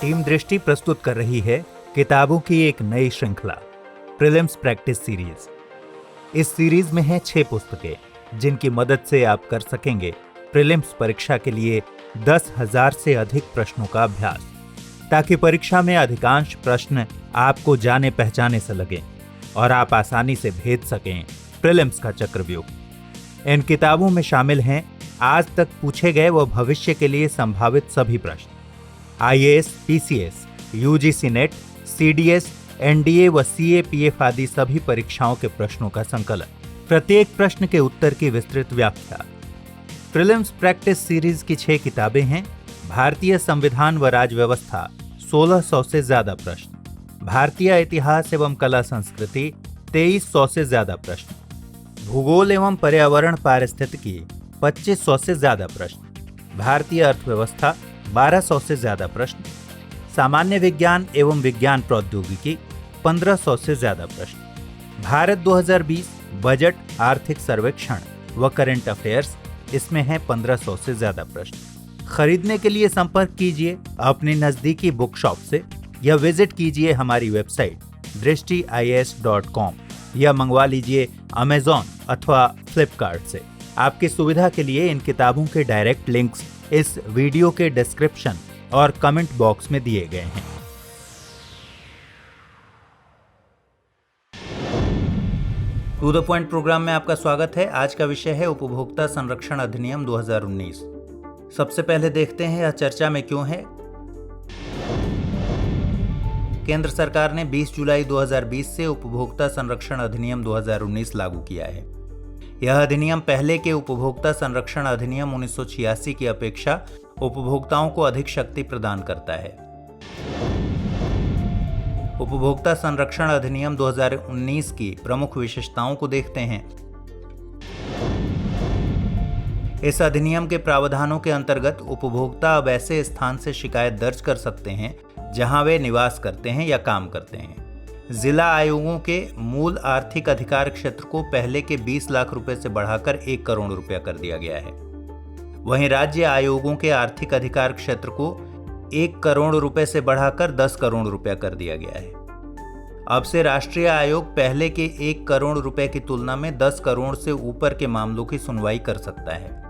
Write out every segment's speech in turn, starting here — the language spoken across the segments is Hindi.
टीम दृष्टि प्रस्तुत कर रही है किताबों की एक नई श्रृंखला प्रीलिम्स प्रैक्टिस सीरीज। इस सीरीज में हैं 6 पुस्तकें जिनकी मदद से आप कर सकेंगे प्रीलिम्स परीक्षा के लिए 10,000 से अधिक प्रश्नों का अभ्यास, ताकि परीक्षा में अधिकांश प्रश्न आपको जाने पहचाने से लगें और आप आसानी से भेद सकें प्रीलिम्स का चक्रव्यूह। इन किताबों में शामिल हैं आज तक पूछे गए व भविष्य के लिए संभावित सभी प्रश्न, IAS, PCS, UGC net, CDS, NDA व CAPF आदि सभी परीक्षाओं के प्रश्नों का संकलन, प्रत्येक प्रश्न के उत्तर की विस्तृत व्याख्या। प्रीलिम्स प्रैक्टिस सीरीज की 6 किताबें हैं। भारतीय संविधान व राज्य व्यवस्था 1600 से ज्यादा प्रश्न, भारतीय इतिहास एवं कला संस्कृति 2300 से ज्यादा प्रश्न, भूगोल एवं पर्यावरण पारिस्थितिकी 2500 से ज्यादा प्रश्न, भारतीय अर्थव्यवस्था 1200 से ज्यादा प्रश्न, सामान्य विज्ञान एवं विज्ञान प्रौद्योगिकी 1500 से ज्यादा प्रश्न, भारत 2020 बजट, आर्थिक सर्वेक्षण व करंट अफेयर्स, इसमें है 1500 से ज्यादा प्रश्न। खरीदने के लिए संपर्क कीजिए अपनी नजदीकी बुक शॉप से या विजिट कीजिए हमारी वेबसाइट drishtiis.com या मंगवा लीजिए अमेज़न अथवा फ्लिपकार्ट से। आपकी सुविधा के लिए इन किताबों के डायरेक्ट लिंक्स इस वीडियो के डिस्क्रिप्शन और कमेंट बॉक्स में दिए गए हैं। टू द पॉइंट प्रोग्राम में आपका स्वागत है। आज का विषय है उपभोक्ता संरक्षण अधिनियम 2019। सबसे पहले देखते हैं यह चर्चा में क्यों है। केंद्र सरकार ने 20 जुलाई 2020 से उपभोक्ता संरक्षण अधिनियम 2019 लागू किया है। यह अधिनियम पहले के उपभोक्ता संरक्षण अधिनियम 1986 की अपेक्षा उपभोक्ताओं को अधिक शक्ति प्रदान करता है। उपभोक्ता संरक्षण अधिनियम 2019 की प्रमुख विशेषताओं को देखते हैं। इस अधिनियम के प्रावधानों के अंतर्गत उपभोक्ता अब ऐसे स्थान से शिकायत दर्ज कर सकते हैं जहां वे निवास करते हैं या काम करते हैं। जिला आयोगों के मूल आर्थिक अधिकार क्षेत्र को पहले के 20 लाख रुपए से बढ़ाकर 1 करोड़ रुपया कर दिया गया है। वहीं राज्य आयोगों के आर्थिक अधिकार क्षेत्र को 1 करोड़ रुपए से बढ़ाकर 10 करोड़ रुपया कर दिया गया है। अब से राष्ट्रीय आयोग पहले के 1 करोड़ रुपए की तुलना में 10 करोड़ से ऊपर के मामलों की सुनवाई कर सकता है।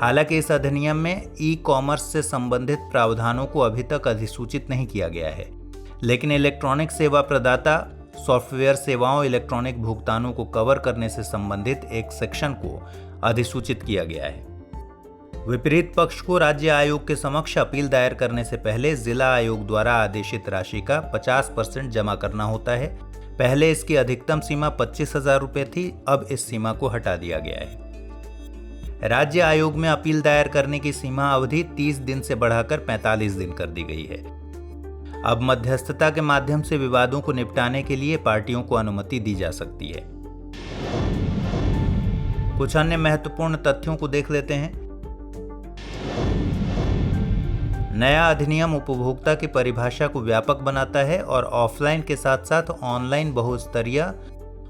हालांकि इस अधिनियम में ई-कॉमर्स से संबंधित प्रावधानों को अभी तक अधिसूचित नहीं किया गया है, लेकिन इलेक्ट्रॉनिक सेवा प्रदाता सॉफ्टवेयर सेवाओं, इलेक्ट्रॉनिक भुगतानों को कवर करने से संबंधित एक सेक्शन को अधिसूचित किया गया है। विपरीत पक्ष को राज्य आयोग के समक्ष अपील दायर करने से पहले जिला आयोग द्वारा आदेशित राशि का 50% जमा करना होता है। पहले इसकी अधिकतम सीमा 25,000 रुपये थी, अब इस सीमा को हटा दिया गया है। राज्य आयोग में अपील दायर करने की सीमा अवधि 30 दिन से बढ़ाकर 45 दिन कर दी गई है। अब मध्यस्थता के माध्यम से विवादों को निपटाने के लिए पार्टियों को अनुमति दी जा सकती है। कुछ अन्य महत्वपूर्ण तथ्यों को देख लेते हैं। नया अधिनियम उपभोक्ता की परिभाषा को व्यापक बनाता है और ऑफलाइन के साथ साथ ऑनलाइन बहुस्तरीय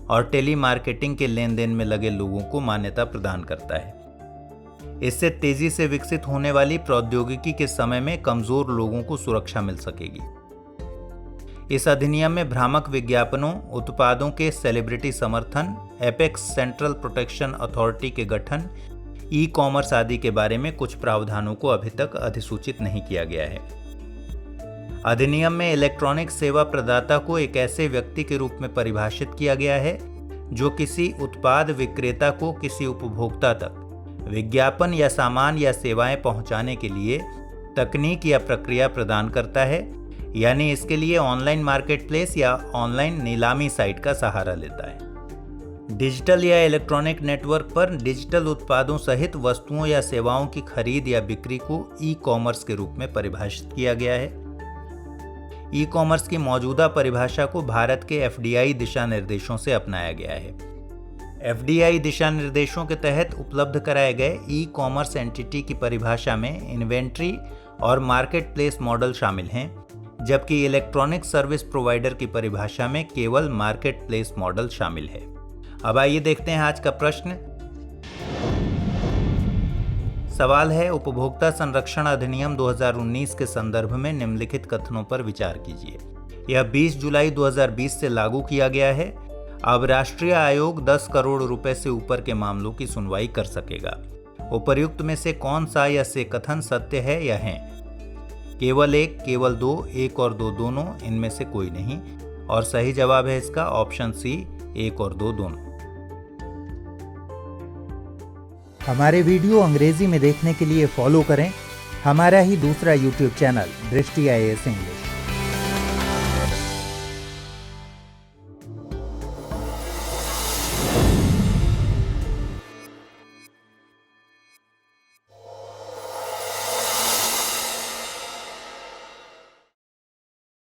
और टेली मार्केटिंग के लेन देन में लगे लोगों को मान्यता प्रदान करता है। इससे तेजी से विकसित होने वाली प्रौद्योगिकी के समय में कमजोर लोगों को सुरक्षा मिल सकेगी। इस अधिनियम में भ्रामक विज्ञापनों, उत्पादों के सेलिब्रिटी समर्थन, एपेक्स सेंट्रल प्रोटेक्शन अथॉरिटी के गठन, ई-कॉमर्स आदि के बारे में कुछ प्रावधानों को अभी तक अधिसूचित नहीं किया गया है। अधिनियम में इलेक्ट्रॉनिक सेवा प्रदाता को एक ऐसे व्यक्ति के रूप में परिभाषित किया गया है जो किसी उत्पाद विक्रेता को किसी उपभोक्ता तक विज्ञापन या सामान या सेवाएं पहुंचाने के लिए तकनीक या प्रक्रिया प्रदान करता है, यानी इसके लिए ऑनलाइन मार्केटप्लेस या ऑनलाइन नीलामी साइट का सहारा लेता है। डिजिटल या इलेक्ट्रॉनिक नेटवर्क पर डिजिटल उत्पादों सहित वस्तुओं या सेवाओं की खरीद या बिक्री को ई-कॉमर्स के रूप में परिभाषित किया गया है। ई-कॉमर्स की मौजूदा परिभाषा को भारत के FDI दिशा निर्देशों से अपनाया गया है। FDI दिशा निर्देशों के तहत उपलब्ध कराए गए ई-कॉमर्स एंटिटी की परिभाषा में इन्वेंट्री और मार्केट प्लेस मॉडल शामिल हैं, जबकि इलेक्ट्रॉनिक सर्विस प्रोवाइडर की परिभाषा में केवल मार्केट प्लेस मॉडल शामिल है। अब आइए देखते हैं आज का प्रश्न। सवाल है, उपभोक्ता संरक्षण अधिनियम 2019 के संदर्भ में निम्नलिखित कथनों पर विचार कीजिए। यह 20 जुलाई 2020 से लागू किया गया है। अब राष्ट्रीय आयोग 10 करोड़ रुपए से ऊपर के मामलों की सुनवाई कर सकेगा। उपर्युक्त में से कौन सा या से कथन सत्य है या है? केवल एक, केवल दो, एक और दो दोनों, इनमें से कोई नहीं। और सही जवाब है इसका ऑप्शन सी, एक और दो दोनों। हमारे वीडियो अंग्रेजी में देखने के लिए फॉलो करें हमारा ही दूसरा यूट्यूब चैनल दृष्टि IAS इंग्लिश।